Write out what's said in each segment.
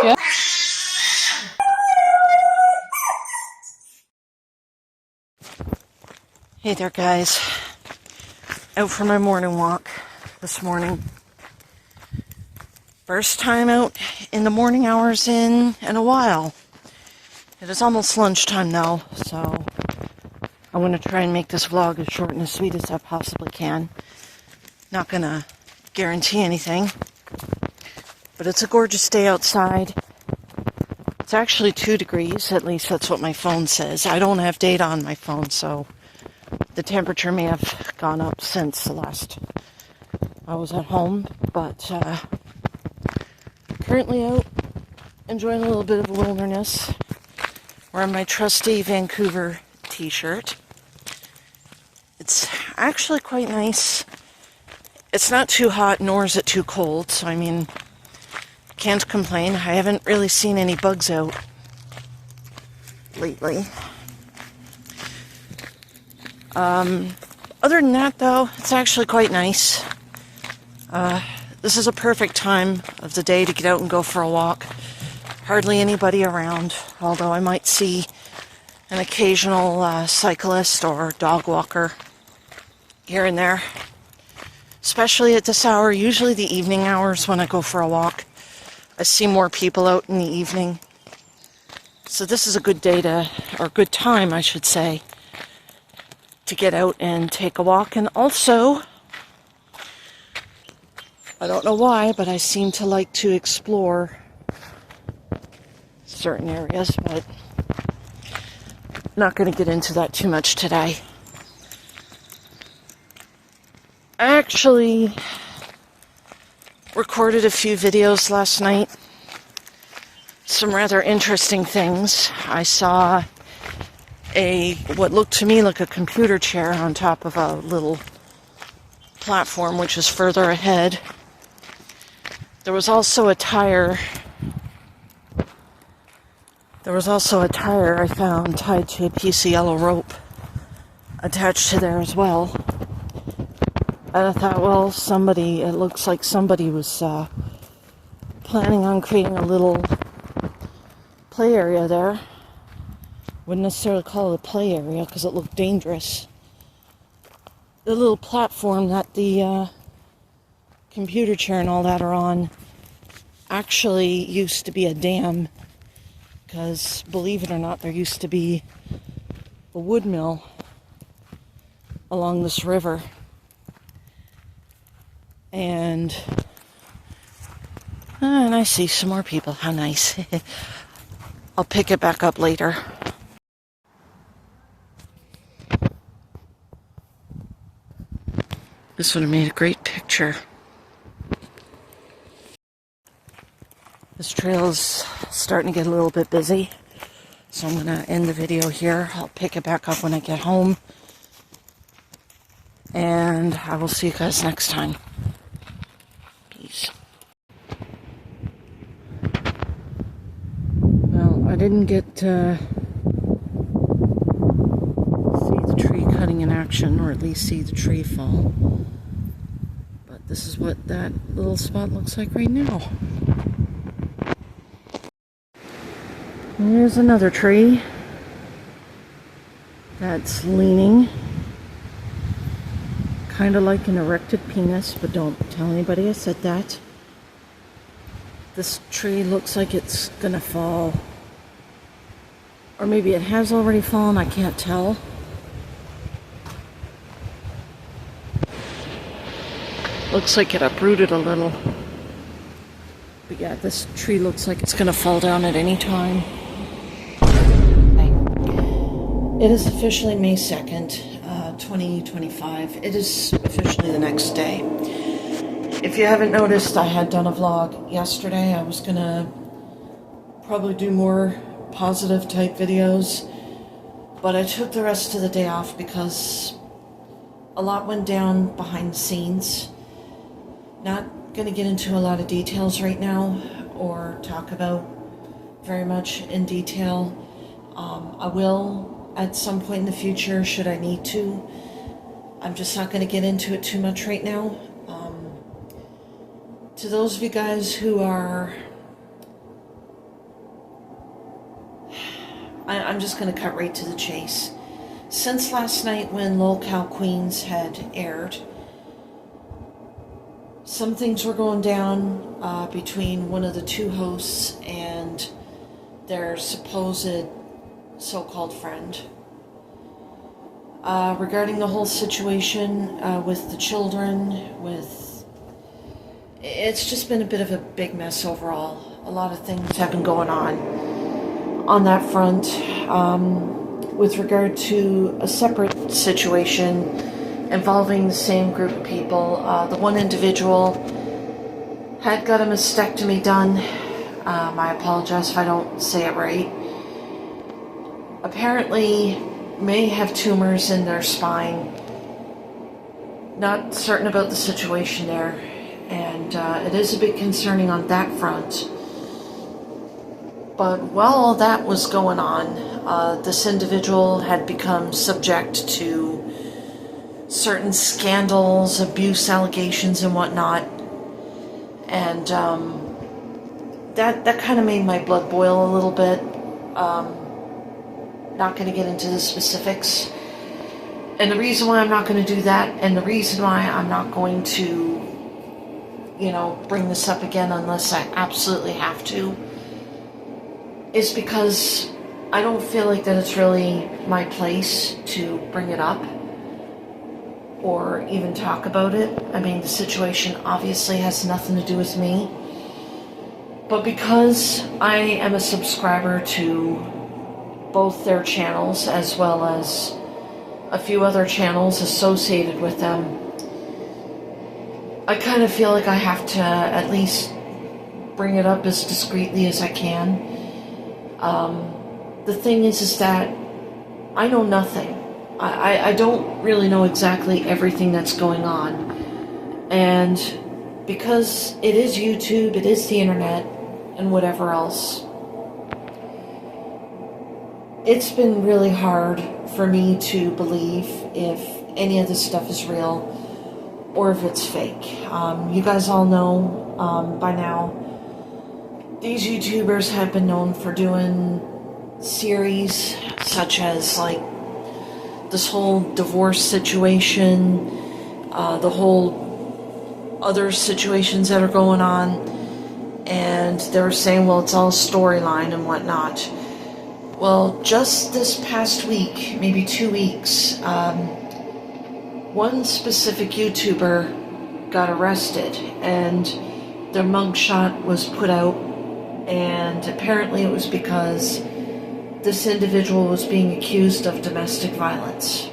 you. Hey there, guys. Out for my morning walk this morning. First time out in the morning hours in a while. It is almost lunchtime now, so I'm going to try and make this vlog as short and as sweet as I possibly can. Not going to guarantee anything, but it's a gorgeous day outside. It's actually 2 degrees, at least that's what my phone says. I don't have data on my phone, so the temperature may have gone up since the last I was at home, but currently out enjoying a little bit of the wilderness. Wearing my trusty Vancouver t-shirt. It's actually quite nice. It's not too hot, nor is it too cold, so I mean, can't complain. I haven't really seen any bugs out lately. Other than that, though, it's actually quite nice. This is a perfect time of the day to get out and go for a walk. Hardly anybody around, although I might see an occasional cyclist or dog walker here and there. Especially at this hour, usually the evening hours when I go for a walk. I see more people out in the evening. So this is a good day or good time, I should say, to get out and take a walk. And also, I don't know why, but I seem to like to explore certain areas, but not going to get into that too much today. I actually recorded a few videos last night. Some rather interesting things. I saw what looked to me like a computer chair on top of a little platform, which is further ahead. There was also a tire. I found tied to a piece of yellow rope attached to there as well. And I thought, well, it looks like somebody was planning on creating a little play area there. Wouldn't necessarily call it a play area because it looked dangerous. The little platform that the computer chair and all that are on actually used to be a dam, because believe it or not, there used to be a wood mill along this river. And I see some more people. How nice. I'll pick it back up later. This would have made a great picture. This trail is starting to get a little bit busy, so I'm going to end the video here. I'll pick it back up when I get home, and I will see you guys next time. Peace. Well, I didn't get to see the tree cutting in action, or at least see the tree fall. But this is what that little spot looks like right now. There's another tree that's leaning, kind of like an erected penis, but don't tell anybody I said that. This tree looks like it's gonna fall, or maybe it has already fallen, I can't tell. Looks like it uprooted a little. But yeah, this tree looks like it's gonna fall down at any time. It is officially May 2nd, 2025. It is officially the next day. If you haven't noticed, I had done a vlog yesterday. I was gonna probably do more positive type videos, but I took the rest of the day off because a lot went down behind the scenes. Not gonna get into a lot of details right now or talk about very much in detail. I will at some point in the future, should I need to. I'm just not going to get into it too much right now. To those of you guys who are I'm just going to cut right to the chase. Since last night when Lolcow Queens had aired, some things were going down between one of the two hosts and their supposed so-called friend. Regarding the whole situation with the children, it's just been a bit of a big mess overall. A lot of things have been going on that front. With regard to a separate situation involving the same group of people, the one individual had got a mastectomy done. I apologize if I don't say it right. Apparently may have tumors in their spine. Not certain about the situation there, and it is a bit concerning on that front. But while all that was going on, this individual had become subject to certain scandals, abuse allegations, and whatnot, and that kind of made my blood boil a little bit. Not going to get into the specifics, and the reason why I'm not going to do that, and the reason why I'm not going to, bring this up again unless I absolutely have to, is because I don't feel like that it's really my place to bring it up or even talk about it. I mean, the situation obviously has nothing to do with me, but because I am a subscriber to both their channels as well as a few other channels associated with them, I kind of feel like I have to at least bring it up as discreetly as I can. The thing is that I know nothing. I don't really know exactly everything that's going on, and because it is YouTube, it is the internet, and whatever else, it's been really hard for me to believe if any of this stuff is real or if it's fake. You guys all know by now, these YouTubers have been known for doing series such as like this whole divorce situation, the whole other situations that are going on, and they were saying, well, it's all storyline and whatnot. Well, just this past week, maybe 2 weeks, one specific YouTuber got arrested and their mugshot was put out, and apparently it was because this individual was being accused of domestic violence.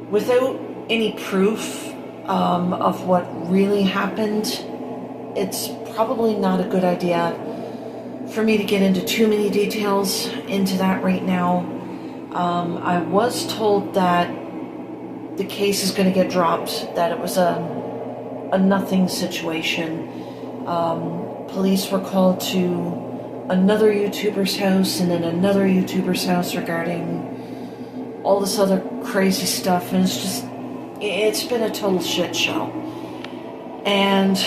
Without any proof of what really happened, it's probably not a good idea for me to get into too many details into that right now. I was told that the case is going to get dropped, that it was a nothing situation. Police were called to another YouTuber's house and then another YouTuber's house regarding all this other crazy stuff, and it's been a total shit show. And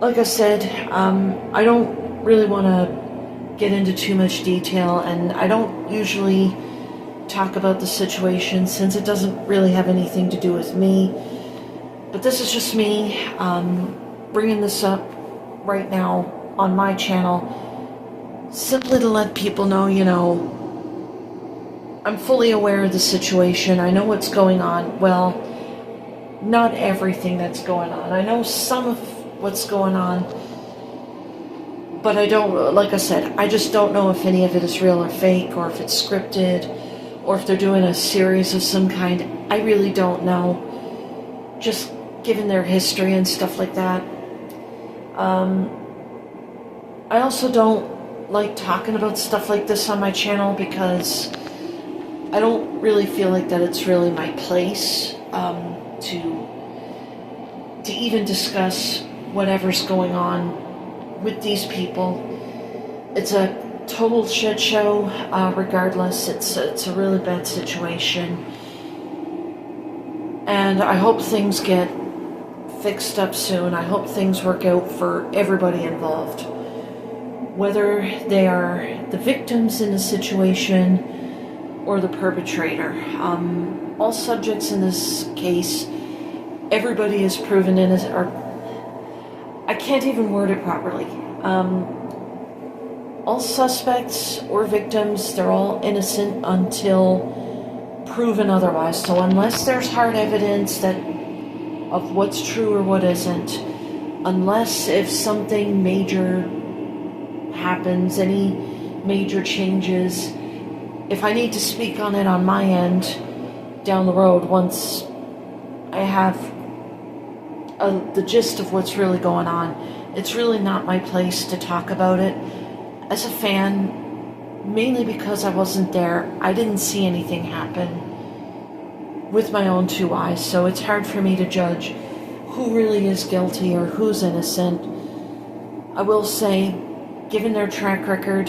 like I said, I don't really want to get into too much detail, and I don't usually talk about the situation since it doesn't really have anything to do with me. But this is just me bringing this up right now on my channel, simply to let people know, I'm fully aware of the situation. I know what's going on. Well, not everything that's going on. I know some of what's going on, but I don't, like I said, I just don't know if any of it is real or fake, or if it's scripted, or if they're doing a series of some kind. I really don't know, just given their history and stuff like that. I also don't like talking about stuff like this on my channel because I don't really feel like that it's really my place to even discuss whatever's going on with these people. It's a total shit show. Regardless, it's a really bad situation, and I hope things get fixed up soon. I hope things work out for everybody involved. whether they are the victims in the situation or the perpetrator. All subjects in this case, everybody is proven innocent, or I can't even word it properly. All suspects or victims, they're all innocent until proven otherwise. So unless there's hard evidence of what's true or what isn't, unless if something major happens, any major changes, if I need to speak on it on my end down the road, once I have the gist of what's really going on, it's really not my place to talk about it. As a fan, mainly because I wasn't there, I didn't see anything happen with my own two eyes, so it's hard for me to judge who really is guilty or who's innocent. I will say, given their track record,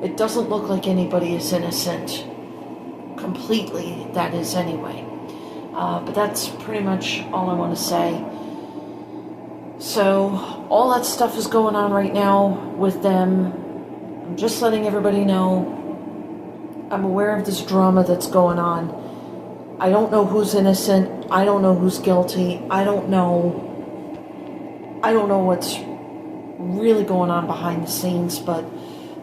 it doesn't look like anybody is innocent completely, that is anyway. But that's pretty much all I want to say. So all that stuff is going on right now with them. I'm just letting everybody know I'm aware of this drama that's going on. I don't know who's innocent. I don't know who's guilty. I don't know what's really going on behind the scenes, but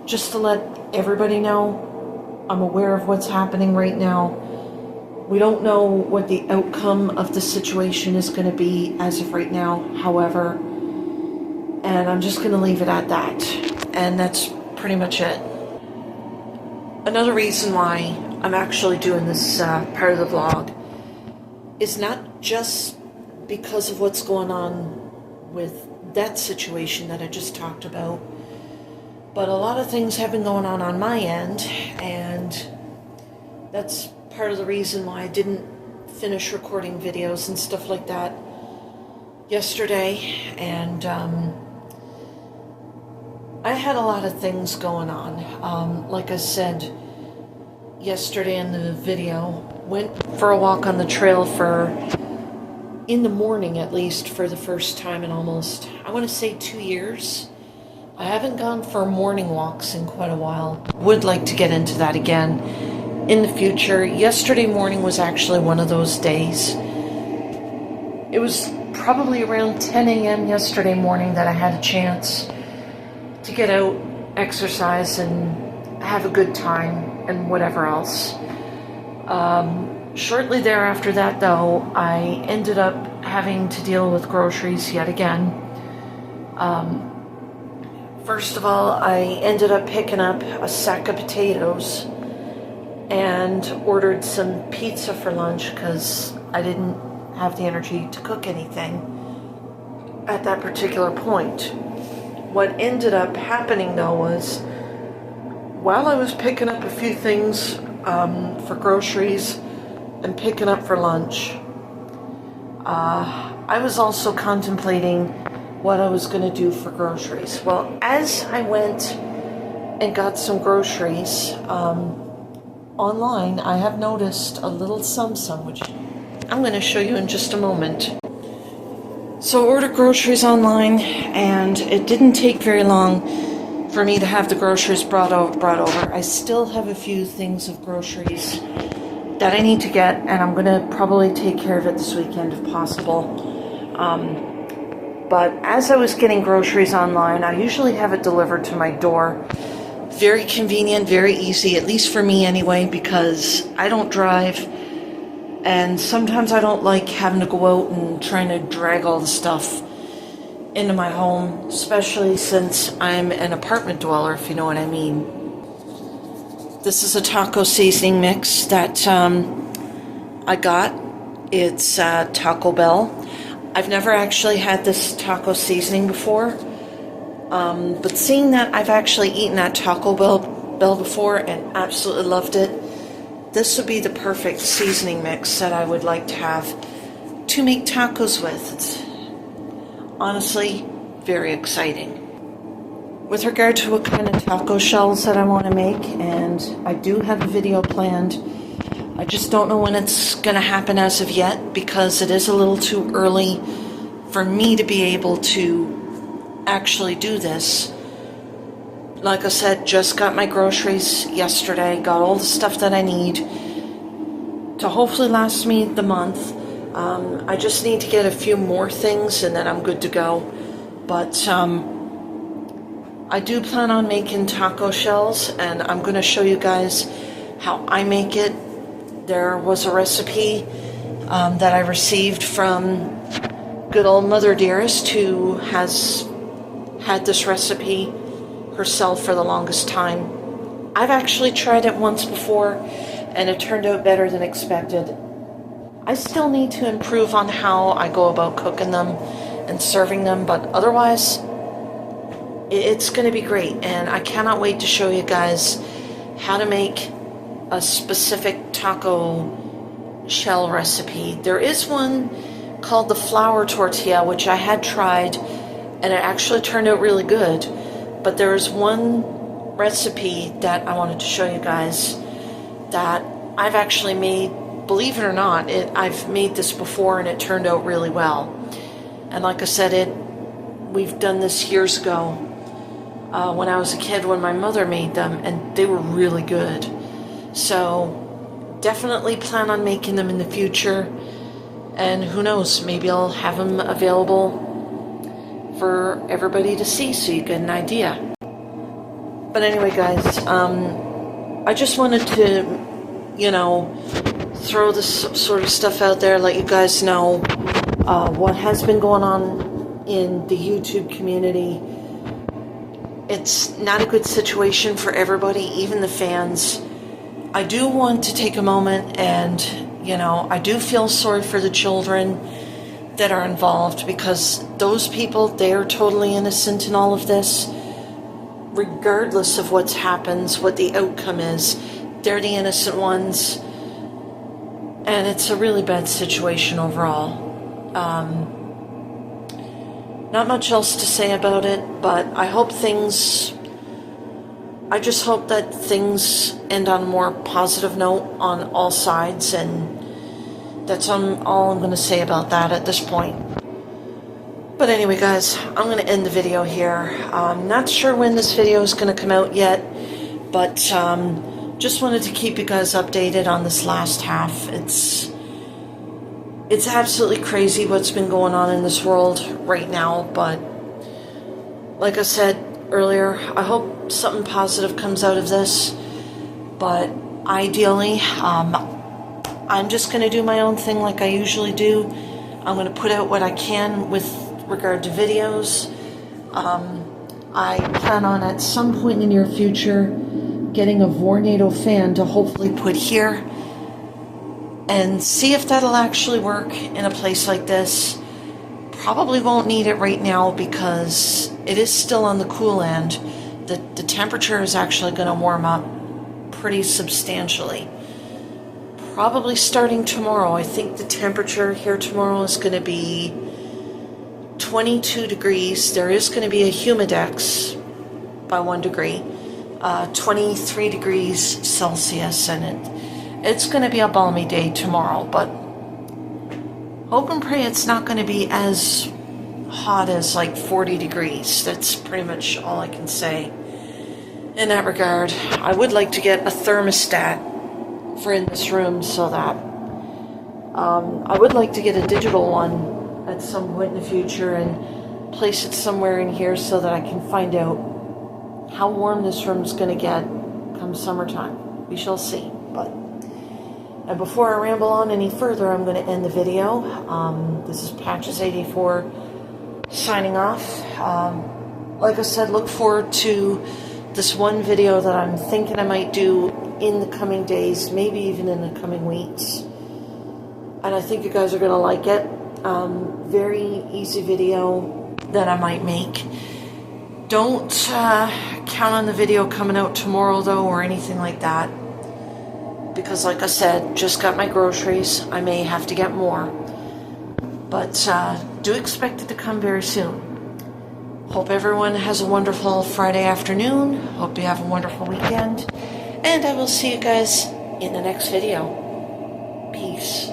just to let everybody know, I'm aware of what's happening right now. We don't know what the outcome of the situation is going to be as of right now, however, and I'm just going to leave it at that, and that's pretty much it. Another reason why I'm actually doing this part of the vlog is not just because of what's going on with that situation that I just talked about, but a lot of things have been going on my end, and that's part of the reason why I didn't finish recording videos and stuff like that yesterday. And I had a lot of things going on. Like I said yesterday in the video, went for a walk on the trail in the morning at least, for the first time in almost, I want to say 2 years. I haven't gone for morning walks in quite a while. Would like to get into that again in the future. Yesterday morning was actually one of those days. It was probably around 10 a.m. yesterday morning that I had a chance to get out, exercise, and have a good time, and whatever else. Shortly thereafter that, though, I ended up having to deal with groceries yet again. First of all, I ended up picking up a sack of potatoes and ordered some pizza for lunch because I didn't have the energy to cook anything at that particular point. What ended up happening, though, was while I was picking up a few things for groceries and picking up for lunch, I was also contemplating what I was going to do for groceries. Well, as I went and got some groceries online, I have noticed a little sum which I'm going to show you in just a moment. So I ordered groceries online, and it didn't take very long for me to have the groceries brought over. I still have a few things of groceries that I need to get, and I'm going to probably take care of it this weekend if possible. But as I was getting groceries online, I usually have it delivered to my door. Very convenient, very easy, at least for me anyway, because I don't drive, and sometimes I don't like having to go out and trying to drag all the stuff into my home, especially since I'm an apartment dweller, if you know what I mean. This is a taco seasoning mix that I got. It's Taco Bell. I've never actually had this taco seasoning before, but seeing that I've actually eaten at Taco Bell before and absolutely loved it, this would be the perfect seasoning mix that I would like to have to make tacos with. It's honestly very exciting. With regard to what kind of taco shells that I want to make, and I do have a video planned, I just don't know when it's going to happen as of yet, because it is a little too early for me to be able to actually do this. Like I said, just got my groceries yesterday, got all the stuff that I need to hopefully last me the month. I just need to get a few more things and then I'm good to go. But I do plan on making taco shells, and I'm going to show you guys how I make it. There was a recipe that I received from good old Mother Dearest, who has had this recipe herself for the longest time. I've actually tried it once before, and it turned out better than expected. I still need to improve on how I go about cooking them and serving them, but otherwise, it's going to be great, and I cannot wait to show you guys how to make a specific taco shell recipe. There is one called the flour tortilla, which I had tried, and it actually turned out really good. But there is one recipe that I wanted to show you guys that I've actually made. Believe it or not, I've made this before and it turned out really well. And like I said, we've done this years ago when I was a kid, when my mother made them, and they were really good. So definitely plan on making them in the future, and who knows, maybe I'll have them available for everybody to see so you get an idea. But anyway, guys, I just wanted to, throw this sort of stuff out there, let you guys know what has been going on in the YouTube community. It's not a good situation for everybody, even the fans. I do want to take a moment and, I do feel sorry for the children that are involved, because those people, they are totally innocent in all of this. Regardless of what happens, what the outcome is, they're the innocent ones. And it's a really bad situation overall. Not much else to say about it, but I just hope that things end on a more positive note on all sides, and that's all I'm going to say about that at this point. But anyway, guys, I'm going to end the video here. I'm not sure when this video is going to come out yet, but just wanted to keep you guys updated on this last half. It's absolutely crazy what's been going on in this world right now, but like I said earlier, I hope something positive comes out of this. But ideally, I'm just going to do my own thing like I usually do. I'm going to put out what I can with regard to videos. I plan on at some point in the near future getting a Vornado fan to hopefully put here and see if that'll actually work in a place like this. Probably won't need it right now because it is still on the cool end. The temperature is actually going to warm up pretty substantially. Probably starting tomorrow. I think the temperature here tomorrow is going to be 22 degrees. There is going to be a humidex by 1 degree. 23 degrees Celsius, and it's going to be a balmy day tomorrow, but hope and pray it's not going to be as hot as like 40 degrees. That's pretty much all I can say in that regard. I would like to get a thermostat for in this room, so that I would like to get a digital one at some point in the future and place it somewhere in here so that I can find out how warm this room is going to get come summertime. We shall see. And before I ramble on any further, I'm going to end the video. This is Patches84 signing off. Like I said, look forward to this one video that I'm thinking I might do in the coming days, maybe even in the coming weeks. And I think you guys are going to like it. Very easy video that I might make. Don't count on the video coming out tomorrow, though, or anything like that. Because, like I said, just got my groceries. I may have to get more. But do expect it to come very soon. Hope everyone has a wonderful Friday afternoon. Hope you have a wonderful weekend. And I will see you guys in the next video. Peace.